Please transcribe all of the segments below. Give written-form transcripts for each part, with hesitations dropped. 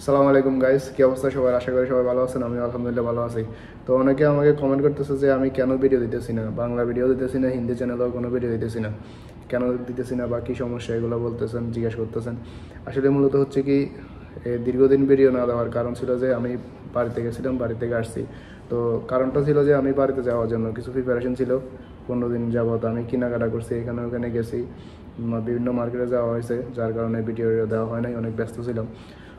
আসসালামু আলাইকুম গাইস, কি অবস্থা সবার? আশা করি সবাই ভালো আছেন। আমি আলহামদুলিল্লাহ ভালো আছি। তো অনেকে আমাকে কমেন্ট করতেছে যে আমি কেন ভিডিও দিতেছি না, বাংলা ভিডিও দিতেছি না, হিন্দি চ্যানেলেও কোনো ভিডিও দিতেছি না, কেন দিতেছি না বা কী সমস্যা, এগুলো বলতেছেন, জিজ্ঞেস করতেছেন। আসলে মূলত হচ্ছে কি, দীর্ঘদিন ভিডিও না দেওয়ার কারণ ছিল যে আমি বাড়িতে গেছিলাম, বাড়ি থেকে আসছি। তো কারণটা ছিল যে আমি বাড়িতে যাওয়ার জন্য কিছু প্রিপারেশন ছিল। 15 দিন যাবত আমি কেনাকাটা করছি, এখানে ওখানে গেছি, বিভিন্ন মার্কেটে যাওয়া হয়েছে, যার কারণে ভিডিও দেওয়া হয় নাই, অনেক ব্যস্ত ছিলাম।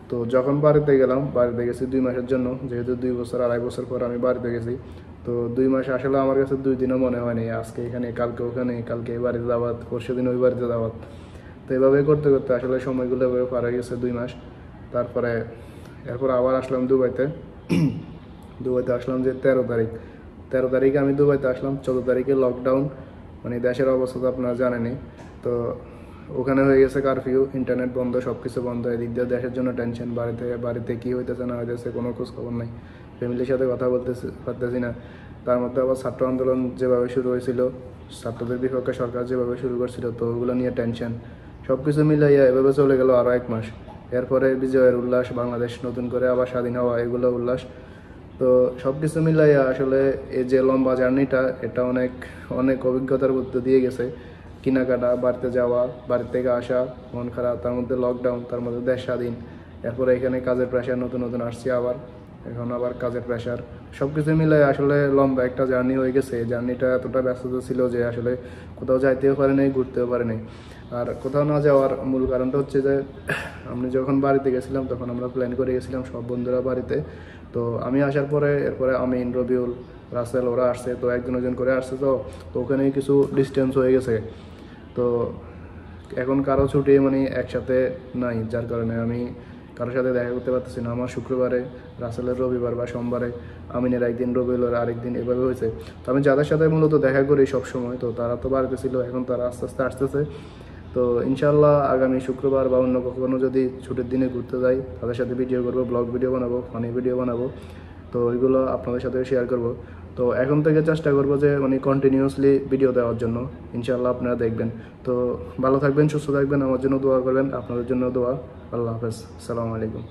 তো যখন বাড়িতে গেলাম, বাড়িতে গেছি 2 মাসের জন্য, যেহেতু 2 বছর 2.5 বছর পর আমি বাড়িতে গেছি। তো 2 মাস আসলে আমার কাছে 2 দিনও মনে হয়নি, আজকে এখানে, কালকে ওখানে, কালকে এই বাড়িতে দাওয়াত, পরশু দিন ওই বাড়িতে দাওয়াত। তো এভাবে করতে করতে আসলে সময়গুলো এভাবে পার হয়ে গেছে 2 মাস। তারপরে এরপর আবার আসলাম দুবাইতে। দুবাইতে আসলাম যে 13 তারিখ, 13 তারিখে আমি দুবাইতে আসলাম। 14 তারিখে লকডাউন, মানে দেশের অবস্থা তো আপনারা জানেনই। তো ওখানে হয়ে গেছে কারফিউ, ইন্টারনেট বন্ধ, সব কিছু বন্ধ। এদিক দিয়ে দেশের জন্য টেনশন, বাড়িতে বাড়িতে কী হইতেছে না হইতেছে কোনো খোঁজ খবর নাই, ফ্যামিলির সাথে কথা বলতেছি পারতেছি না। তার মধ্যে আবার ছাত্র আন্দোলন যেভাবে শুরু হয়েছিল, ছাত্রদের বিপক্ষে সরকার যেভাবে শুরু করছিল, তো ওগুলো নিয়ে টেনশন। সব কিছু মিলাইয়া এভাবে চলে গেল আরও 1 মাস। এরপরে বিজয়ের উল্লাস, বাংলাদেশ নতুন করে আবার স্বাধীন হওয়া, এগুলো উল্লাস। তো সব কিছু মিলাইয়া আসলে এই যে লম্বা জার্নিটা, এটা অনেক অনেক অভিজ্ঞতার মধ্যে দিয়ে গেছে। কেনাকাটা, বাড়িতে যাওয়া, বাড়ি থেকে আসা, মন খারাপ, তার মধ্যে লকডাউন, তার মধ্যে দেশ স্বাধীন। এরপরে এখানে কাজের প্রেশার, নতুন নতুন আসছি আবার, এখন আবার কাজের প্রেশার। সব কিছু মিলে আসলে লম্বা একটা জার্নি হয়ে গেছে। এই জার্নিটা এতটা ব্যস্ততা ছিল যে আসলে কোথাও যাইতেও পারে নাই, ঘুরতেও পারে নাই। আর কোথাও না যাওয়ার মূল কারণটা হচ্ছে যে আমি যখন বাড়িতে গেছিলাম তখন আমরা প্ল্যান করে গেছিলাম সব বন্ধুরা বাড়িতে। তো আমি আসার পরে এরপরে আমিন, রবিউল, রাসেল, ওরা আসছে, তো একজন একজন করে আসছে। তো তো ওখানে কিছু ডিস্টেন্স হয়ে গেছে। তো এখন কারো ছুটি মানে একসাথে নাই, যার কারণে আমি কারোর সাথে দেখা করতে পারতেছি না। আমার শুক্রবারে, রাসেলের রবিবার বা সোমবারে, আমিনের একদিন, রবিউলের আরেকদিন, এভাবে হয়েছে। তো আমি যাদের সাথে মূলত দেখা করি সব সময়, তো তারা তো বাড়িতে ছিল, এখন তারা আস্তে আস্তে আসতেছে। তো ইনশাল্লাহ আগামী শুক্রবার বা অন্য কখনো যদি ছুটির দিনে ঘুরতে যাই, তাদের সাথে ভিডিও করবো, ব্লগ ভিডিও বানাবো, ফানি ভিডিও বানাবো। তো ওইগুলো আপনাদের সাথে শেয়ার করব। তো এখন থেকে চেষ্টা করবো যে মানে কন্টিনিউয়াসলি ভিডিও দেওয়ার জন্য। ইনশাল্লাহ আপনারা দেখবেন। তো ভালো থাকবেন, সুস্থ থাকবেন, আমার জন্য দোয়া করবেন, আপনাদের জন্য দোয়া। আল্লাহ হাফেজ, আসসালামু আলাইকুম।